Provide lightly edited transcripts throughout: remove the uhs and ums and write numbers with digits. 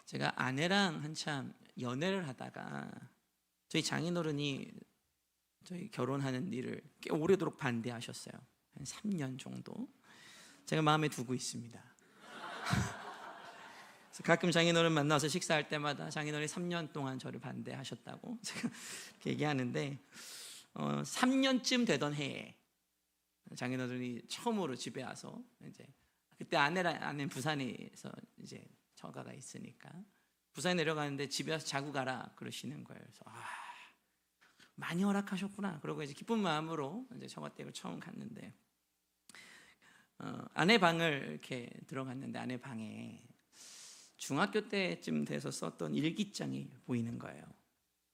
제가 아내랑 한참 연애를 하다가 저희 장인어른이 저희 결혼하는 일을 꽤 오래도록 반대하셨어요. 한 3년 정도 제가 마음에 두고 있습니다. 그래서 가끔 장인어른 만나서 식사할 때마다 장인어른이 3년 동안 저를 반대하셨다고 제가 이렇게 얘기하는데 3년쯤 되던 해에 장인어른이 처음으로 집에 와서 이제 그때 아내는 부산에서 이제 처가가 있으니까 부산에 내려가는데 집에 와서 자고 가라 그러시는 거예요. 그래서 많이 허락하셨구나. 그러고 이제 기쁜 마음으로 이제 처가댁을 처음 갔는데 아내 방을 이렇게 들어갔는데 아내 방에 중학교 때쯤 돼서 썼던 일기장이 보이는 거예요.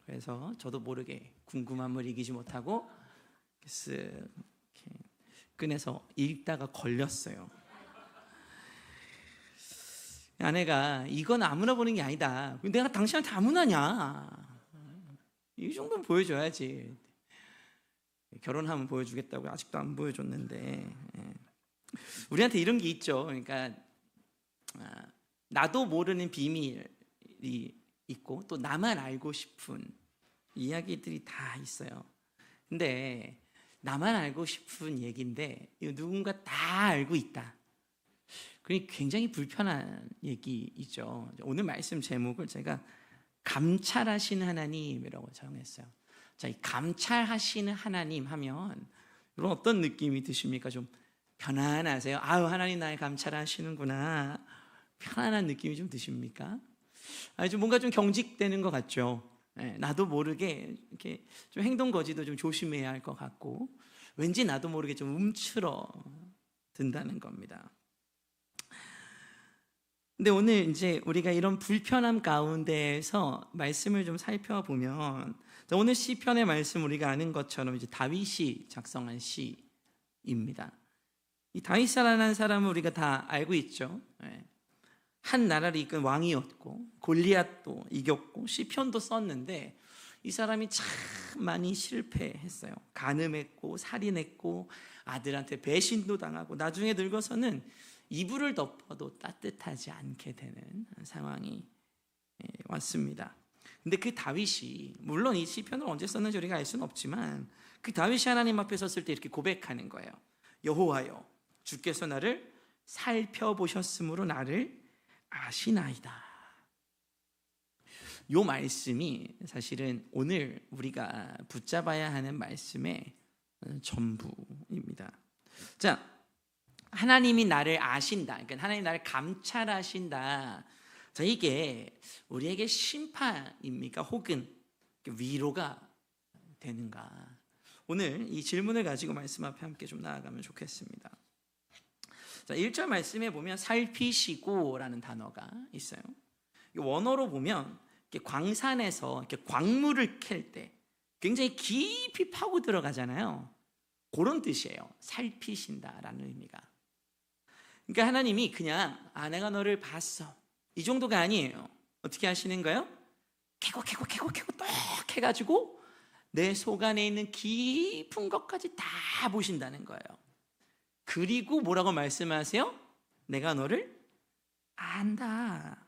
그래서 저도 모르게 궁금함을 이기지 못하고 쓱 꺼내서 읽다가 걸렸어요. 아내가 이건 아무나 보는 게 아니다. 내가 당신한테 아무나냐? 이 정도는 보여줘야지. 결혼하면 보여주겠다고 아직도 안 보여줬는데 우리한테 이런 게 있죠. 그러니까 나도 모르는 비밀이 있고 또 나만 알고 싶은 이야기들이 다 있어요. 근데 나만 알고 싶은 얘기인데 누군가 다 알고 있다. 그게 굉장히 불편한 얘기이죠. 오늘 말씀 제목을 제가 감찰하시는 하나님이라고 정했어요. 자, 이 감찰하시는 하나님 하면 이런 어떤 느낌이 드십니까? 좀 편안하세요? 아유, 하나님 나를 감찰하시는구나. 편안한 느낌이 좀 드십니까? 좀 뭔가 좀 경직되는 것 같죠. 나도 모르게 이렇게 좀 행동 거지도 좀 조심해야 할 것 같고 왠지 나도 모르게 좀 움츠러 든다는 겁니다. 근데 오늘 이제 우리가 이런 불편함 가운데에서 말씀을 좀 살펴보면 오늘 시편의 말씀 우리가 아는 것처럼 이제 다윗이 작성한 시입니다. 이 다윗이라는 사람은 우리가 다 알고 있죠. 한 나라를 이끈 왕이었고 골리앗도 이겼고 시편도 썼는데 이 사람이 참 많이 실패했어요. 간음했고 살인했고 아들한테 배신도 당하고 나중에 늙어서는 이불을 덮어도 따뜻하지 않게 되는 상황이 왔습니다. 근데 그 다윗이 물론 이 시편을 언제 썼는지 우리가 알 수는 없지만 그 다윗이 하나님 앞에 섰을 때 이렇게 고백하는 거예요. 여호와여 주께서 나를 살펴보셨으므로 나를 아시나이다. 이 말씀이 사실은 오늘 우리가 붙잡아야 하는 말씀의 전부입니다. 자, 하나님이 나를 아신다. 그러니까 하나님이 나를 감찰하신다. 자, 이게 우리에게 심판입니까? 혹은 위로가 되는가? 오늘 이 질문을 가지고 말씀 앞에 함께 좀 나아가면 좋겠습니다. 자, 1절 말씀에 보면 살피시고라는 단어가 있어요. 원어로 보면 광산에서 이렇게 광물을 캘 때 굉장히 깊이 파고 들어가잖아요. 그런 뜻이에요. 살피신다라는 의미가. 그러니까 하나님이 그냥 내가 너를 봤어 이 정도가 아니에요. 어떻게 하시는 거예요? 캐고 똑 해가지고 내 속 안에 있는 깊은 것까지 다 보신다는 거예요. 그리고 뭐라고 말씀하세요? 내가 너를 안다.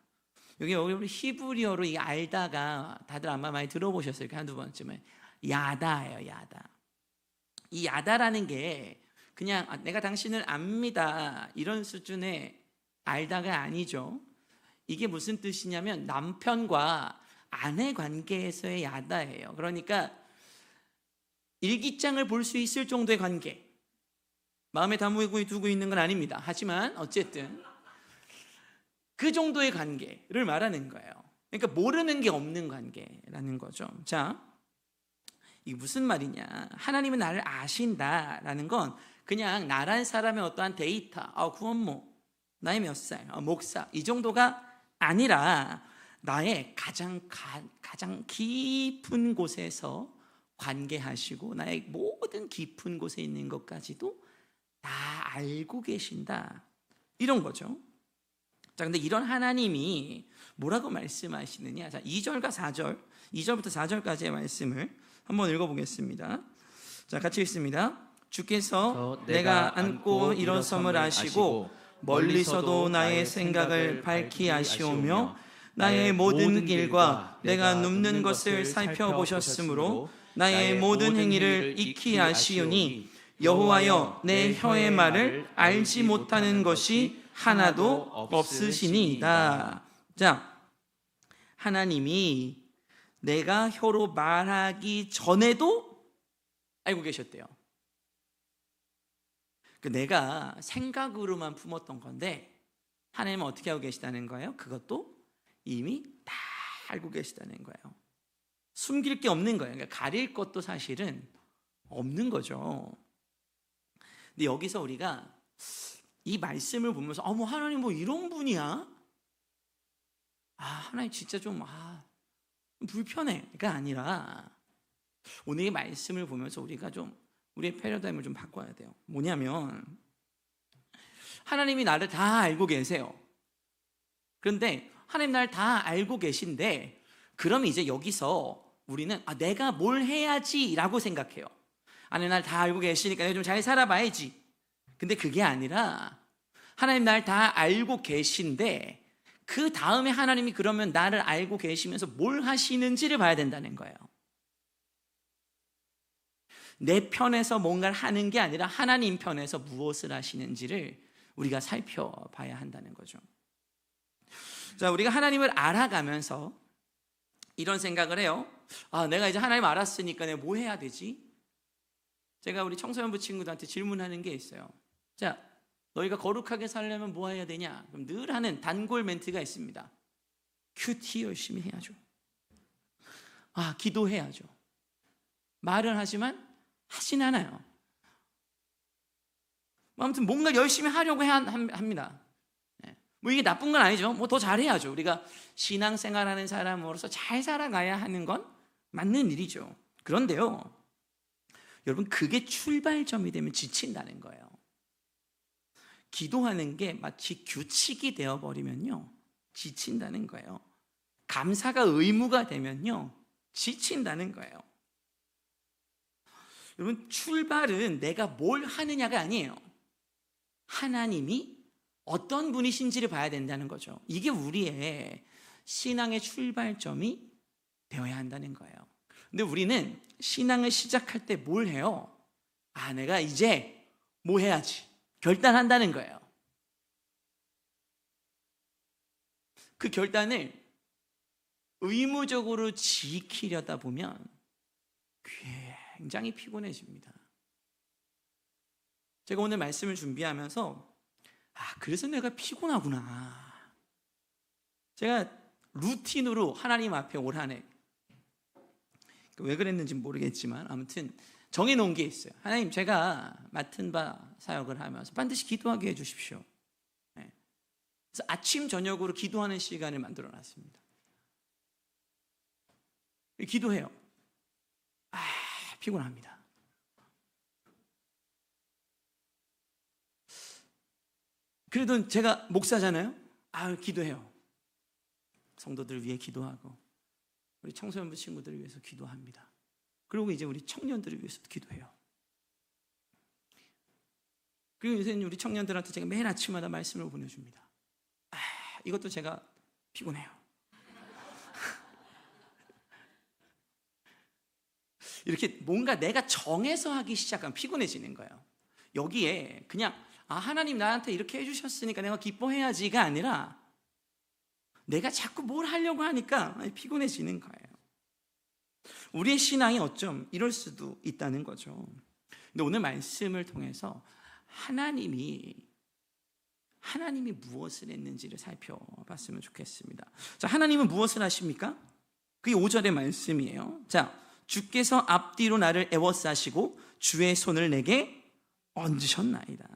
여기 우리 히브리어로 이 알다가 다들 아마 많이 들어보셨을 거예요. 한두 번쯤은 야다예요. 야다. 이 야다라는 게 그냥 내가 당신을 압니다 이런 수준의 알다가 아니죠. 이게 무슨 뜻이냐면 남편과 아내 관계에서의 야다예요. 그러니까 일기장을 볼 수 있을 정도의 관계, 마음에 담고 두고 있는 건 아닙니다. 하지만 어쨌든 그 정도의 관계를 말하는 거예요. 그러니까 모르는 게 없는 관계라는 거죠. 자, 이게 무슨 말이냐? 하나님은 나를 아신다라는 건 그냥 나란 사람의 어떠한 데이터, 구원모, 나이 몇 살, 목사 이 정도가 아니라 나의 가장 깊은 곳에서 관계하시고 나의 모든 깊은 곳에 있는 것까지도 다 알고 계신다. 이런 거죠. 자, 근데 이런 하나님이 뭐라고 말씀하시느냐? 자, 2절과 4절, 2절부터 4절까지의 말씀을 한번 읽어보겠습니다. 자, 같이 읽습니다. 주께서 내가 앉고 일어섬을 아시고 멀리서도 나의 생각을 밝히 아시오며 나의 모든 길과 내가 눕는 것을 살펴보셨으므로 나의 모든 행위를 익히 아시오니 여호와여 내 혀의 말을 알지 못하는 것이 하나도 없으시니이다. 자, 하나님이 내가 혀로 말하기 전에도 알고 계셨대요. 내가 생각으로만 품었던 건데 하나님은 어떻게 하고 계시다는 거예요? 그것도 이미 다 알고 계시다는 거예요. 숨길 게 없는 거예요. 그러니까 가릴 것도 사실은 없는 거죠. 근데 여기서 우리가 이 말씀을 보면서 어머 하나님 뭐 이런 분이야? 하나님 진짜 좀 불편해가 아니라 오늘 이 말씀을 보면서 우리가 좀 우리의 패러다임을 좀 바꿔야 돼요. 뭐냐면 하나님이 나를 다 알고 계세요. 그런데 하나님 나를 다 알고 계신데 그럼 이제 여기서 우리는 내가 뭘 해야지 라고 생각해요. 하나님 나를 다 알고 계시니까 내가 좀 잘 살아봐야지. 근데 그게 아니라 하나님 나를 다 알고 계신데 그 다음에 하나님이 그러면 나를 알고 계시면서 뭘 하시는지를 봐야 된다는 거예요. 내 편에서 뭔가를 하는 게 아니라 하나님 편에서 무엇을 하시는지를 우리가 살펴봐야 한다는 거죠. 자, 우리가 하나님을 알아가면서 이런 생각을 해요. 내가 이제 하나님 알았으니까 내가 뭐 해야 되지? 제가 우리 청소년부 친구들한테 질문하는 게 있어요. 자, 너희가 거룩하게 살려면 뭐 해야 되냐? 그럼 늘 하는 단골 멘트가 있습니다. 큐티 열심히 해야죠. 기도해야죠. 말은 하지만 하진 않아요. 아무튼 뭔가 열심히 하려고 합니다. 뭐 이게 나쁜 건 아니죠. 뭐 더 잘해야죠. 우리가 신앙생활하는 사람으로서 잘 살아가야 하는 건 맞는 일이죠. 그런데요, 여러분 그게 출발점이 되면 지친다는 거예요. 기도하는 게 마치 규칙이 되어버리면요 지친다는 거예요. 감사가 의무가 되면요 지친다는 거예요. 여러분 출발은 내가 뭘 하느냐가 아니에요. 하나님이 어떤 분이신지를 봐야 된다는 거죠. 이게 우리의 신앙의 출발점이 되어야 한다는 거예요. 근데 우리는 신앙을 시작할 때 뭘 해요? 내가 이제 뭐 해야지 결단한다는 거예요. 그 결단을 의무적으로 지키려다 보면 굉장히 피곤해집니다. 제가 오늘 말씀을 준비하면서 그래서 내가 피곤하구나. 제가 루틴으로 하나님 앞에 올 한 해 왜 그랬는지 모르겠지만 아무튼 정해놓은 게 있어요. 하나님 제가 맡은 바 사역을 하면서 반드시 기도하게 해주십시오. 그래서 아침 저녁으로 기도하는 시간을 만들어놨습니다. 기도해요. 피곤합니다. 그래도 제가 목사잖아요. 기도해요. 성도들 위해 기도하고 우리 청소년부 친구들을 위해서 기도합니다. 그리고 이제 우리 청년들을 위해서도 기도해요. 그리고 요새는 우리 청년들한테 제가 매일 아침마다 말씀을 보내줍니다. 이것도 제가 피곤해요. 이렇게 뭔가 내가 정해서 하기 시작하면 피곤해지는 거예요. 여기에 그냥 하나님 나한테 이렇게 해주셨으니까 내가 기뻐해야지가 아니라 내가 자꾸 뭘 하려고 하니까 피곤해지는 거예요. 우리의 신앙이 어쩜 이럴 수도 있다는 거죠. 근데 오늘 말씀을 통해서 하나님이 무엇을 했는지를 살펴봤으면 좋겠습니다. 자, 하나님은 무엇을 하십니까? 그게 5절의 말씀이에요. 자, 주께서 앞뒤로 나를 에워싸시고 주의 손을 내게 얹으셨나이다.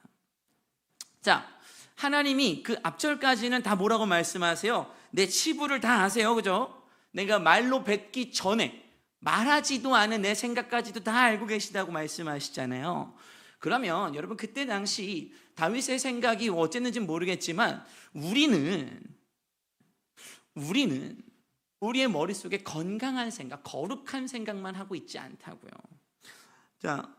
자, 하나님이 그 앞절까지는 다 뭐라고 말씀하세요? 내 치부를 다 아세요, 그죠? 내가 말로 뱉기 전에 말하지도 않은 내 생각까지도 다 알고 계시다고 말씀하시잖아요. 그러면 여러분 그때 당시 다윗의 생각이 어쨌는지는 모르겠지만 우리는 우리의 머릿속에 건강한 생각, 거룩한 생각만 하고 있지 않다고요. 자,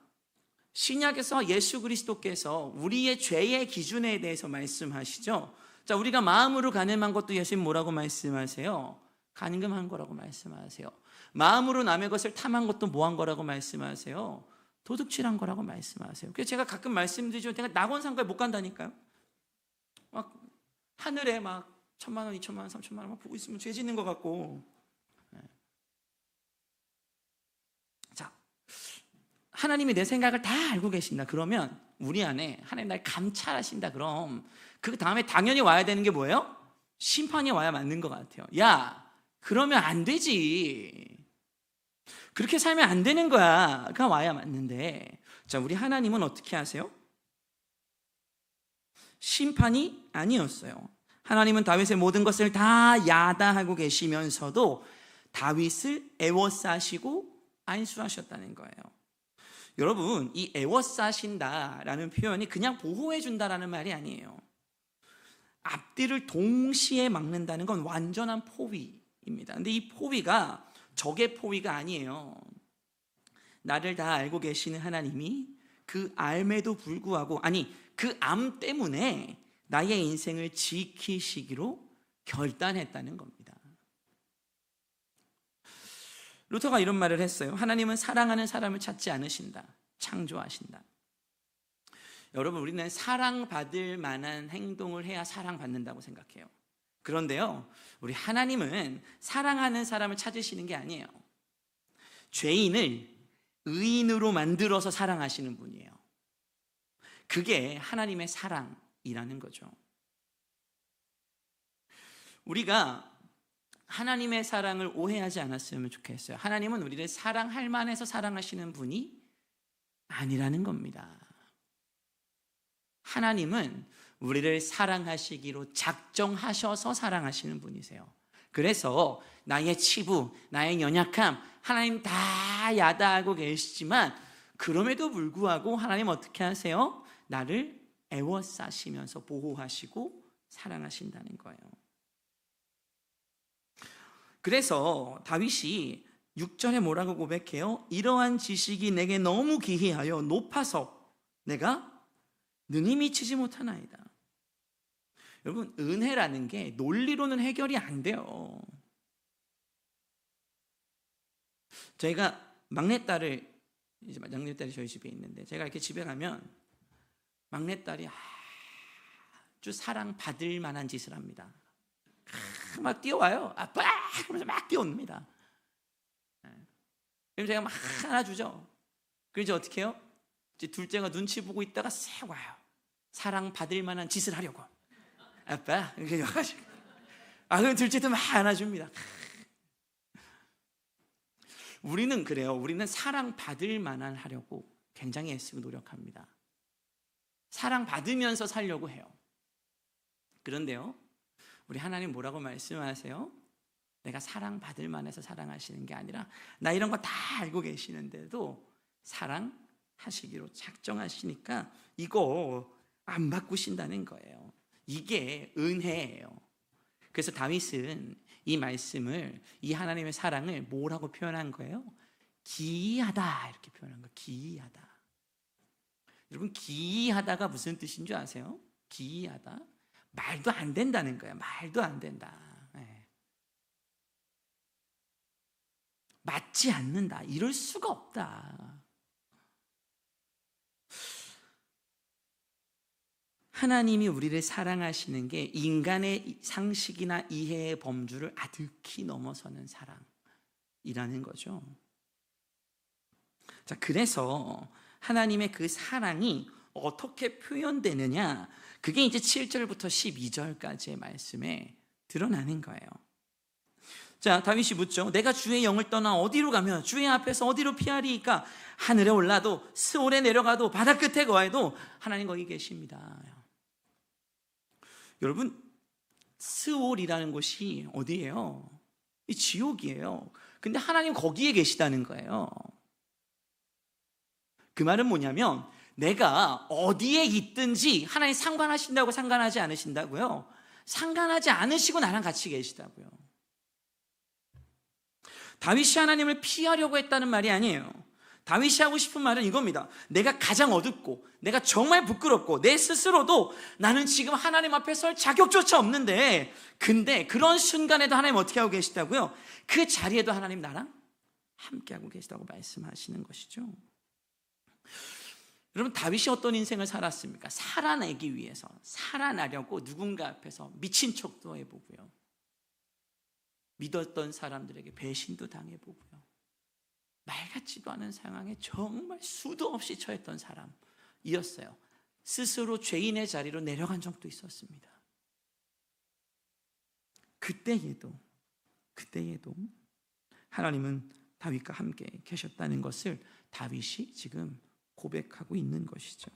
신약에서 예수 그리스도께서 우리의 죄의 기준에 대해서 말씀하시죠. 자, 우리가 마음으로 간음한 것도 예수님 뭐라고 말씀하세요? 간음한 거라고 말씀하세요. 마음으로 남의 것을 탐한 것도 뭐 한 거라고 말씀하세요? 도둑질한 거라고 말씀하세요. 그래서 제가 가끔 말씀드리죠. 내가 낙원상가에 못 간다니까요. 막 하늘에 막 1,000만 원, 2,000만 원, 3,000만 원 막 보고 있으면 죄 짓는 것 같고. 자, 하나님이 내 생각을 다 알고 계신다. 그러면 우리 안에 하나님 날 감찰하신다. 그럼 그 다음에 당연히 와야 되는 게 뭐예요? 심판이 와야 맞는 것 같아요. 야, 그러면 안 되지. 그렇게 살면 안 되는 거야. 가 와야 맞는데, 자, 우리 하나님은 어떻게 하세요? 심판이 아니었어요. 하나님은 다윗의 모든 것을 다 야다하고 계시면서도 다윗을 애워싸시고 안수하셨다는 거예요. 여러분, 이 애워싸신다라는 표현이 그냥 보호해준다라는 말이 아니에요. 앞뒤를 동시에 막는다는 건 완전한 포위입니다. 근데 이 포위가 적의 포위가 아니에요. 나를 다 알고 계시는 하나님이 그 암에도 불구하고, 아니 그 암 때문에 나의 인생을 지키시기로 결단했다는 겁니다. 루터가 이런 말을 했어요. 하나님은 사랑하는 사람을 찾지 않으신다. 창조하신다. 여러분, 우리는 사랑받을 만한 행동을 해야 사랑받는다고 생각해요. 그런데요, 우리 하나님은 사랑하는 사람을 찾으시는 게 아니에요. 죄인을 의인으로 만들어서 사랑하시는 분이에요. 그게 하나님의 사랑이라는 거죠. 우리가 하나님의 사랑을 오해하지 않았으면 좋겠어요. 하나님은 우리를 사랑할 만해서 사랑하시는 분이 아니라는 겁니다. 하나님은 우리를 사랑하시기로 작정하셔서 사랑하시는 분이세요. 그래서 나의 치부, 나의 연약함, 하나님 다 야다하고 계시지만 그럼에도 불구하고 하나님 어떻게 하세요? 나를 애워싸시면서 보호하시고 사랑하신다는 거예요. 그래서 다윗이 6절에 뭐라고 고백해요? 이러한 지식이 내게 너무 기이하여 높아서 내가 능히 미치지 못하나이다. 여러분, 은혜라는 게 논리로는 해결이 안 돼요. 저희가 막내딸이 저희 집에 있는데, 제가 이렇게 집에 가면 막내딸이 아주 사랑받을 만한 짓을 합니다. 막 뛰어와요. 아빠! 그러면서 막 뛰어옵니다. 그럼 제가 막 안아주죠. 그래서 어떻게 해요? 이제 둘째가 눈치 보고 있다가 싹 와요. 사랑받을 만한 짓을 하려고. 아빠! 이렇게 와가지고. 그럼 둘째도 막 안아줍니다. 우리는 그래요. 우리는 사랑받을 만한 하려고 굉장히 애쓰고 노력합니다. 사랑받으면서 살려고 해요. 그런데요, 우리 하나님 뭐라고 말씀하세요? 내가 사랑받을 만해서 사랑하시는 게 아니라 나 이런 거 다 알고 계시는데도 사랑하시기로 작정하시니까 이거 안 바꾸신다는 거예요. 이게 은혜예요. 그래서 다윗은 이 말씀을, 이 하나님의 사랑을 뭐라고 표현한 거예요? 기이하다, 이렇게 표현한 거예요. 기이하다. 여러분, 기이하다가 무슨 뜻인 줄 아세요? 기이하다, 말도 안 된다는 거예요. 말도 안 된다. 맞지 않는다. 이럴 수가 없다. 하나님이 우리를 사랑하시는 게 인간의 상식이나 이해의 범주를 아득히 넘어서는 사랑이라는 거죠. 자, 그래서 하나님의 그 사랑이 어떻게 표현되느냐, 그게 이제 7절부터 12절까지의 말씀에 드러나는 거예요. 자, 다윗이 묻죠. 내가 주의 영을 떠나 어디로 가면 주의 앞에서 어디로 피하리이까? 하늘에 올라도 스올에 내려가도 바다 끝에 거해도 하나님 거기 계십니다. 여러분, 스올이라는 곳이 어디예요? 이 지옥이에요. 근데 하나님 거기에 계시다는 거예요. 그 말은 뭐냐면 내가 어디에 있든지 하나님 상관하신다고 상관하지 않으신다고요? 상관하지 않으시고 나랑 같이 계시다고요. 다윗이 하나님을 피하려고 했다는 말이 아니에요. 다윗이 하고 싶은 말은 이겁니다. 내가 가장 어둡고 내가 정말 부끄럽고 내 스스로도 나는 지금 하나님 앞에 설 자격조차 없는데, 근데 그런 순간에도 하나님 어떻게 하고 계시다고요? 그 자리에도 하나님 나랑 함께하고 계시다고 말씀하시는 것이죠. 여러분, 다윗이 어떤 인생을 살았습니까? 살아내기 위해서, 살아나려고 누군가 앞에서 미친 척도 해보고요, 믿었던 사람들에게 배신도 당해보고요, 말 같지도 않은 상황에 정말 수도 없이 처했던 사람이었어요. 스스로 죄인의 자리로 내려간 적도 있었습니다. 그때에도 하나님은 다윗과 함께 계셨다는 것을 다윗이 지금 고백하고 있는 것이죠.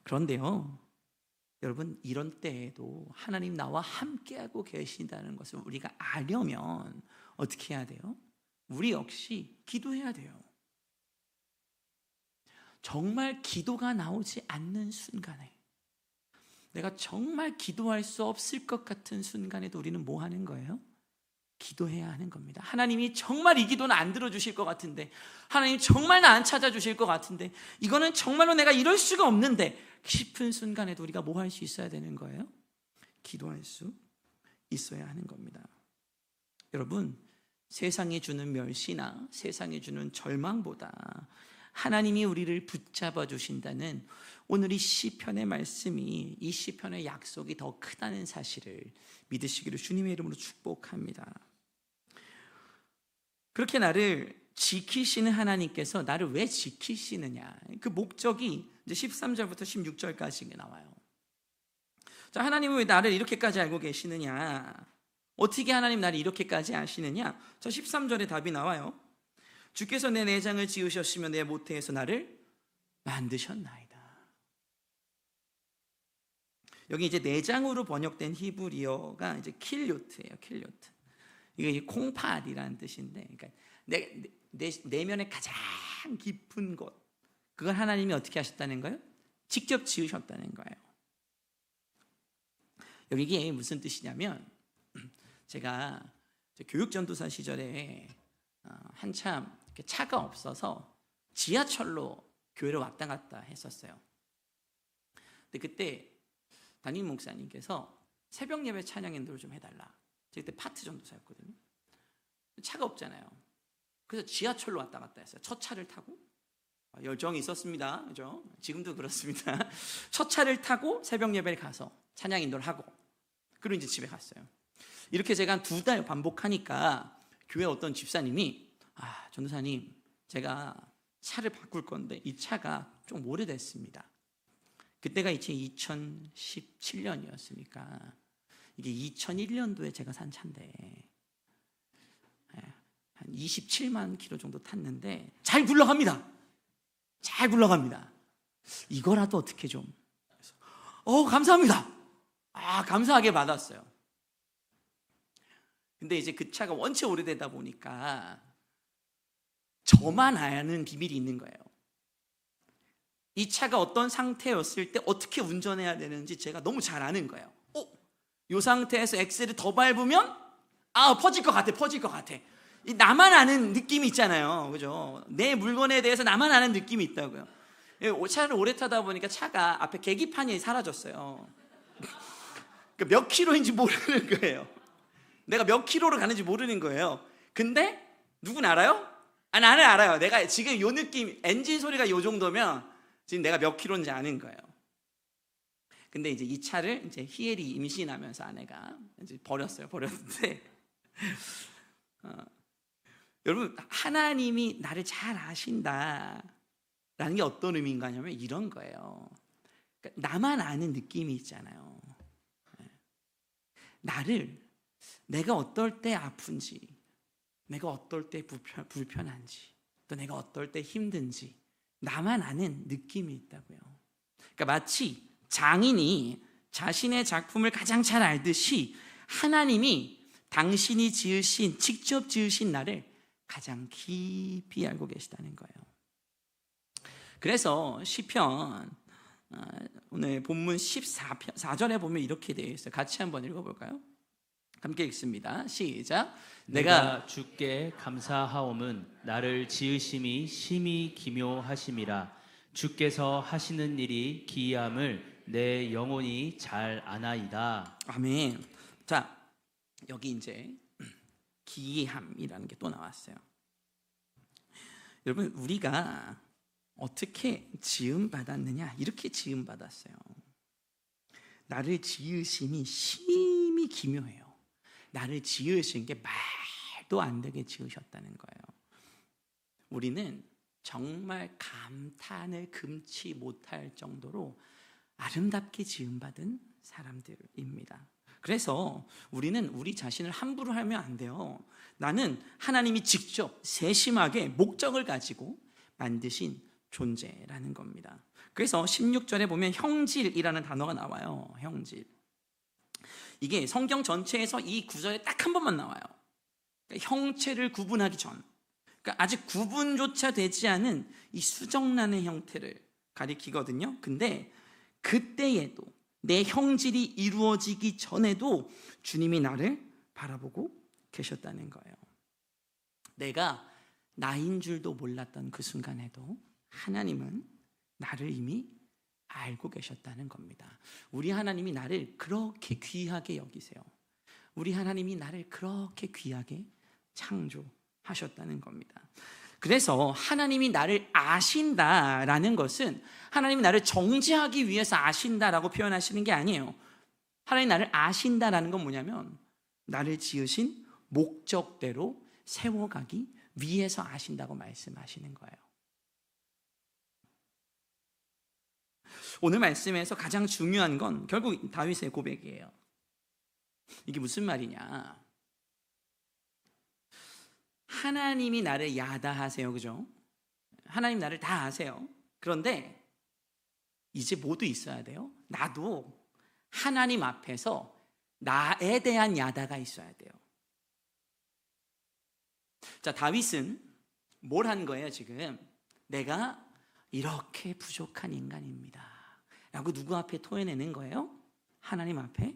그런데요, 여러분, 이런 때에도 하나님 나와 함께하고 계신다는 것을 우리가 알려면 어떻게 해야 돼요? 우리 역시 기도해야 돼요. 정말 기도가 나오지 않는 순간에, 내가 정말 기도할 수 없을 것 같은 순간에도 우리는 뭐 하는 거예요? 기도해야 하는 겁니다. 하나님이 정말 이 기도는 안 들어주실 것 같은데, 하나님 정말 나 안 찾아주실 것 같은데, 이거는 정말로 내가 이럴 수가 없는데 싶은 순간에도 우리가 뭐 할 수 있어야 되는 거예요? 기도할 수 있어야 하는 겁니다. 여러분, 세상이 주는 멸시나 세상이 주는 절망보다 하나님이 우리를 붙잡아 주신다는 오늘 이 시편의 말씀이, 이 시편의 약속이 더 크다는 사실을 믿으시기를 주님의 이름으로 축복합니다. 그렇게 나를 지키시는 하나님께서 나를 왜 지키시느냐, 그 목적이 이제 13절부터 16절까지 나와요. 자, 하나님은 왜 나를 이렇게까지 알고 계시느냐, 어떻게 하나님 나를 이렇게까지 아시느냐? 저 13절에 답이 나와요. 주께서 내 내장을 지으셨으며 내 모태에서 나를 만드셨나이다. 여기 이제 내장으로 번역된 히브리어가 이제 킬요트예요. 킬요트. 이게 콩팥이라는 뜻인데, 그러니까 내면의 가장 깊은 곳, 그걸 하나님이 어떻게 하셨다는 거예요? 직접 지으셨다는 거예요. 여기 이게 무슨 뜻이냐면, 제가 교육전도사 시절에 한참 차가 없어서 지하철로 교회를 왔다 갔다 했었어요. 근데 그때 담임 목사님께서 새벽 예배 찬양 인도를 좀 해달라. 제가 그때 파트 전도사였거든요. 차가 없잖아요. 그래서 지하철로 왔다 갔다 했어요. 첫 차를 타고. 열정이 있었습니다. 그죠? 지금도 그렇습니다. 첫 차를 타고 새벽 예배를 가서 찬양 인도를 하고, 그리고 이제 집에 갔어요. 이렇게 제가 한 2달 반복하니까 교회 어떤 집사님이, 전도사님, 제가 차를 바꿀 건데 이 차가 좀 오래됐습니다. 그때가 이제 2017년이었으니까 이게 2001년도에 제가 산 차인데 한 27만 킬로 정도 탔는데 잘 굴러갑니다. 잘 굴러갑니다. 이거라도 어떻게 좀. 감사합니다. 감사하게 받았어요. 근데 이제 그 차가 원체 오래되다 보니까 저만 아는 비밀이 있는 거예요. 이 차가 어떤 상태였을 때 어떻게 운전해야 되는지 제가 너무 잘 아는 거예요. 이 상태에서 엑셀을 더 밟으면 퍼질 것 같아. 나만 아는 느낌이 있잖아요. 그죠? 내 물건에 대해서 나만 아는 느낌이 있다고요. 차를 오래 타다 보니까 차가 앞에 계기판이 사라졌어요. 몇 킬로인지 모르는 거예요. 내가 몇 킬로를 가는지 모르는 거예요. 근데 누군 알아요? 나는 알아요. 내가 지금 요 느낌, 엔진 소리가 요 정도면 지금 내가 몇 킬로인지 아는 거예요. 근데 이제 이 차를 이제 희엘이 임신하면서 아내가 이제 버렸는데 여러분, 하나님이 나를 잘 아신다라는 게 어떤 의미인가 하면 이런 거예요. 그러니까 나만 아는 느낌이 있잖아요. 나를, 내가 어떨 때 아픈지, 내가 어떨 때 불편한지, 또 내가 어떨 때 힘든지 나만 아는 느낌이 있다고요. 그러니까 마치 장인이 자신의 작품을 가장 잘 알듯이 하나님이 당신이 직접 지으신 나를 가장 깊이 알고 계시다는 거예요. 그래서 시편 오늘 본문 14절에 보면 이렇게 되어 있어요. 같이 한번 읽어볼까요? 함께 읽습니다. 시작. 내가 주께 감사하옴은 나를 지으심이 심히 기묘하심이라. 주께서 하시는 일이 기이함을 내 영혼이 잘 아나이다. 아멘. 자, 여기 이제 기이함이라는 게 또 나왔어요. 여러분, 우리가 어떻게 지음 받았느냐? 이렇게 지음 받았어요. 나를 지으심이 심히 기묘해요. 나를 지으신 게 말도 안 되게 지으셨다는 거예요. 우리는 정말 감탄을 금치 못할 정도로 아름답게 지음받은 사람들입니다. 그래서 우리는 우리 자신을 함부로 하면 안 돼요. 나는 하나님이 직접 세심하게 목적을 가지고 만드신 존재라는 겁니다. 그래서 16절에 보면 형질이라는 단어가 나와요. 형질. 이게 성경 전체에서 이 구절에 딱 한 번만 나와요. 그러니까 형체를 구분하기 전, 그러니까 아직 구분조차 되지 않은 이 수정란의 형태를 가리키거든요. 근데 그때에도 내 형질이 이루어지기 전에도 주님이 나를 바라보고 계셨다는 거예요. 내가 나인 줄도 몰랐던 그 순간에도 하나님은 나를 이미 알고 계셨다는 겁니다. 우리 하나님이 나를 그렇게 귀하게 여기세요. 우리 하나님이 나를 그렇게 귀하게 창조하셨다는 겁니다. 그래서 하나님이 나를 아신다라는 것은 하나님이 나를 정죄하기 위해서 아신다라고 표현하시는 게 아니에요. 하나님이 나를 아신다라는 건 뭐냐면 나를 지으신 목적대로 세워가기 위해서 아신다고 말씀하시는 거예요. 오늘 말씀에서 가장 중요한 건 결국 다윗의 고백이에요. 이게 무슨 말이냐? 하나님이 나를 야다하세요, 그죠? 하나님 나를 다 아세요. 그런데 이제 뭐도 있어야 돼요? 나도 하나님 앞에서 나에 대한 야다가 있어야 돼요. 자, 다윗은 뭘 한 거예요, 지금? 내가 이렇게 부족한 인간입니다 라고 누구 앞에 토해내는 거예요? 하나님 앞에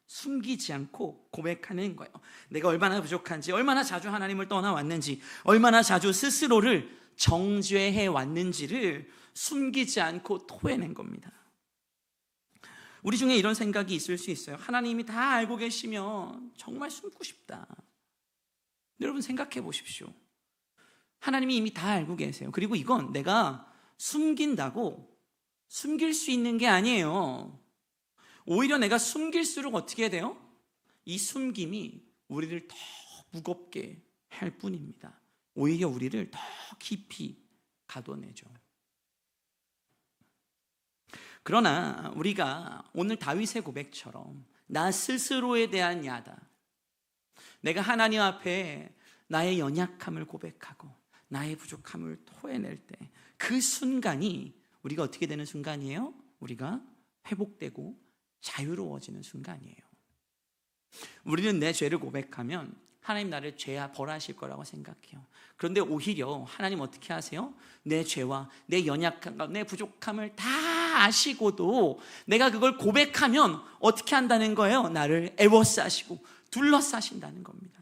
숨기지 않고 고백하는 거예요. 내가 얼마나 부족한지, 얼마나 자주 하나님을 떠나왔는지, 얼마나 자주 스스로를 정죄해 왔는지를 숨기지 않고 토해낸 겁니다. 우리 중에 이런 생각이 있을 수 있어요. 하나님이 다 알고 계시면 정말 숨고 싶다. 여러분 생각해 보십시오. 하나님이 이미 다 알고 계세요. 그리고 이건 내가 숨긴다고 숨길 수 있는 게 아니에요. 오히려 내가 숨길수록 어떻게 돼요? 이 숨김이 우리를 더 무겁게 할 뿐입니다. 오히려 우리를 더 깊이 가둬내죠. 그러나 우리가 오늘 다윗의 고백처럼 나 스스로에 대한 야다, 내가 하나님 앞에 나의 연약함을 고백하고 나의 부족함을 토해낼 때 그 순간이 우리가 어떻게 되는 순간이에요? 우리가 회복되고 자유로워지는 순간이에요. 우리는 내 죄를 고백하면 하나님 나를 죄야 벌하실 거라고 생각해요. 그런데 오히려 하나님 어떻게 하세요? 내 죄와 내 연약함과 내 부족함을 다 아시고도 내가 그걸 고백하면 어떻게 한다는 거예요? 나를 애워싸시고 둘러싸신다는 겁니다.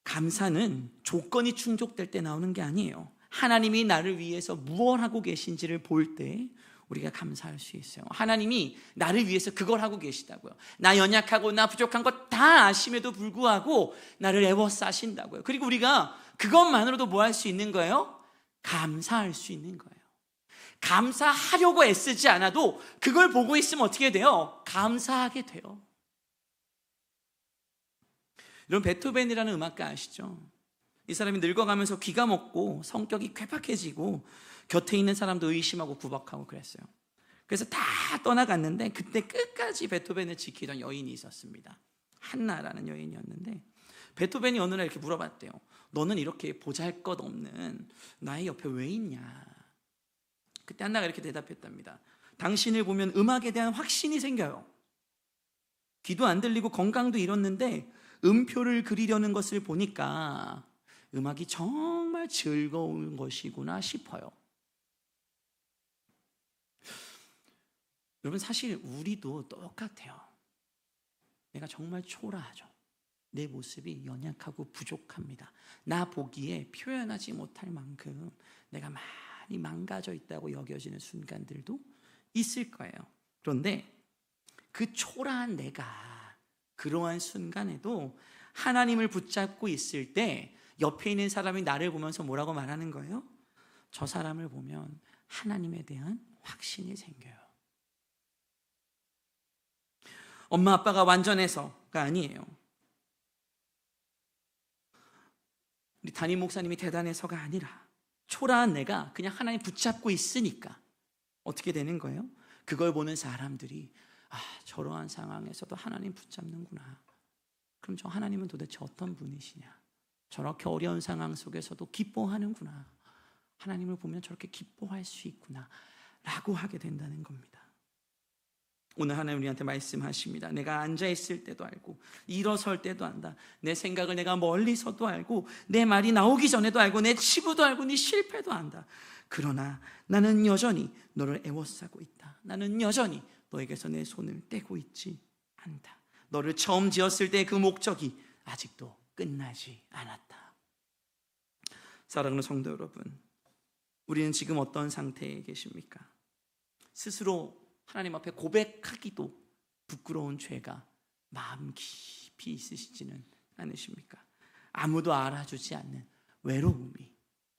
감사는 조건이 충족될 때 나오는 게 아니에요. 하나님이 나를 위해서 무엇 하고 계신지를 볼 때 우리가 감사할 수 있어요. 하나님이 나를 위해서 그걸 하고 계시다고요. 나 연약하고 나 부족한 거 다 아심에도 불구하고 나를 애워싸신다고요. 그리고 우리가 그것만으로도 뭐 할 수 있는 거예요? 감사할 수 있는 거예요. 감사하려고 애쓰지 않아도 그걸 보고 있으면 어떻게 돼요? 감사하게 돼요. 여러분 베토벤이라는 음악가 아시죠? 이 사람이 늙어가면서 귀가 먹고 성격이 괴팍해지고 곁에 있는 사람도 의심하고 구박하고 그랬어요. 그래서 다 떠나갔는데 그때 끝까지 베토벤을 지키던 여인이 있었습니다. 한나라는 여인이었는데 베토벤이 어느 날 이렇게 물어봤대요. 너는 이렇게 보잘것없는 나의 옆에 왜 있냐? 그때 한나가 이렇게 대답했답니다. 당신을 보면 음악에 대한 확신이 생겨요. 귀도 안 들리고 건강도 잃었는데 음표를 그리려는 것을 보니까 음악이 정말 즐거운 것이구나 싶어요. 여러분 사실 우리도 똑같아요. 내가 정말 초라하죠. 내 모습이 연약하고 부족합니다. 나 보기에 표현하지 못할 만큼 내가 많이 망가져 있다고 여겨지는 순간들도 있을 거예요. 그런데 그 초라한 내가 그러한 순간에도 하나님을 붙잡고 있을 때 옆에 있는 사람이 나를 보면서 뭐라고 말하는 거예요? 저 사람을 보면 하나님에 대한 확신이 생겨요. 엄마 아빠가 완전해서가 아니에요. 우리 담임 목사님이 대단해서가 아니라 초라한 내가 그냥 하나님 붙잡고 있으니까 어떻게 되는 거예요? 그걸 보는 사람들이 저러한 상황에서도 하나님 붙잡는구나. 그럼 저 하나님은 도대체 어떤 분이시냐? 저렇게 어려운 상황 속에서도 기뻐하는구나. 하나님을 보면 저렇게 기뻐할 수 있구나 라고 하게 된다는 겁니다. 오늘 하나님 우리한테 말씀하십니다. 내가 앉아있을 때도 알고 일어설 때도 안다. 내 생각을 내가 멀리서도 알고 내 말이 나오기 전에도 알고 내 치부도 알고 네 실패도 안다. 그러나 나는 여전히 너를 애워싸고 있다. 나는 여전히 너에게서 내 손을 떼고 있지 않다. 너를 처음 지었을 때 그 목적이 아직도 끝나지 않았다. 사랑하는 성도 여러분, 우리는 지금 어떤 상태에 계십니까? 스스로 하나님 앞에 고백하기도 부끄러운 죄가 마음 깊이 있으시지는 않으십니까? 아무도 알아주지 않는 외로움이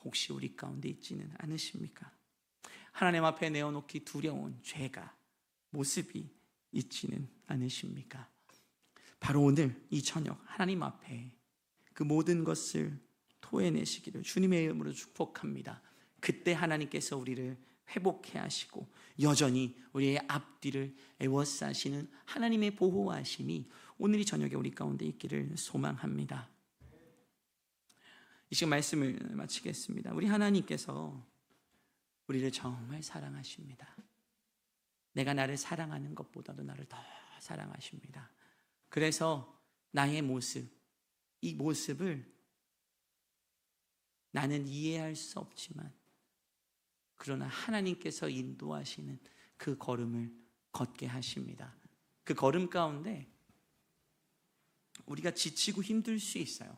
혹시 우리 가운데 있지는 않으십니까? 하나님 앞에 내어놓기 두려운 죄가 모습이 있지는 않으십니까? 바로 오늘 이 저녁 하나님 앞에 그 모든 것을 토해내시기를 주님의 이름으로 축복합니다. 그때 하나님께서 우리를 회복해 하시고 여전히 우리의 앞뒤를 애워싸시는 하나님의 보호하심이 오늘 이 저녁에 우리 가운데 있기를 소망합니다. 이 시간 말씀을 마치겠습니다. 우리 하나님께서 우리를 정말 사랑하십니다. 내가 나를 사랑하는 것보다도 나를 더 사랑하십니다. 그래서 나의 모습, 이 모습을 나는 이해할 수 없지만 그러나 하나님께서 인도하시는 그 걸음을 걷게 하십니다. 그 걸음 가운데 우리가 지치고 힘들 수 있어요.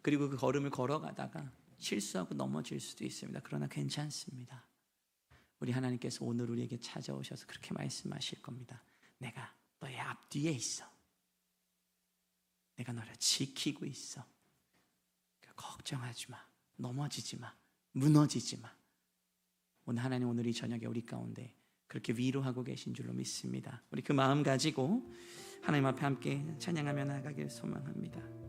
그리고 그 걸음을 걸어가다가 실수하고 넘어질 수도 있습니다. 그러나 괜찮습니다. 우리 하나님께서 오늘 우리에게 찾아오셔서 그렇게 말씀하실 겁니다. 내가 너의 앞뒤에 있어. 내가 너를 지키고 있어. 걱정하지 마. 넘어지지 마. 무너지지 마. 오늘 하나님 오늘 이 저녁에 우리 가운데 그렇게 위로하고 계신 줄로 믿습니다. 우리 그 마음 가지고 하나님 앞에 함께 찬양하며 나아가길 소망합니다.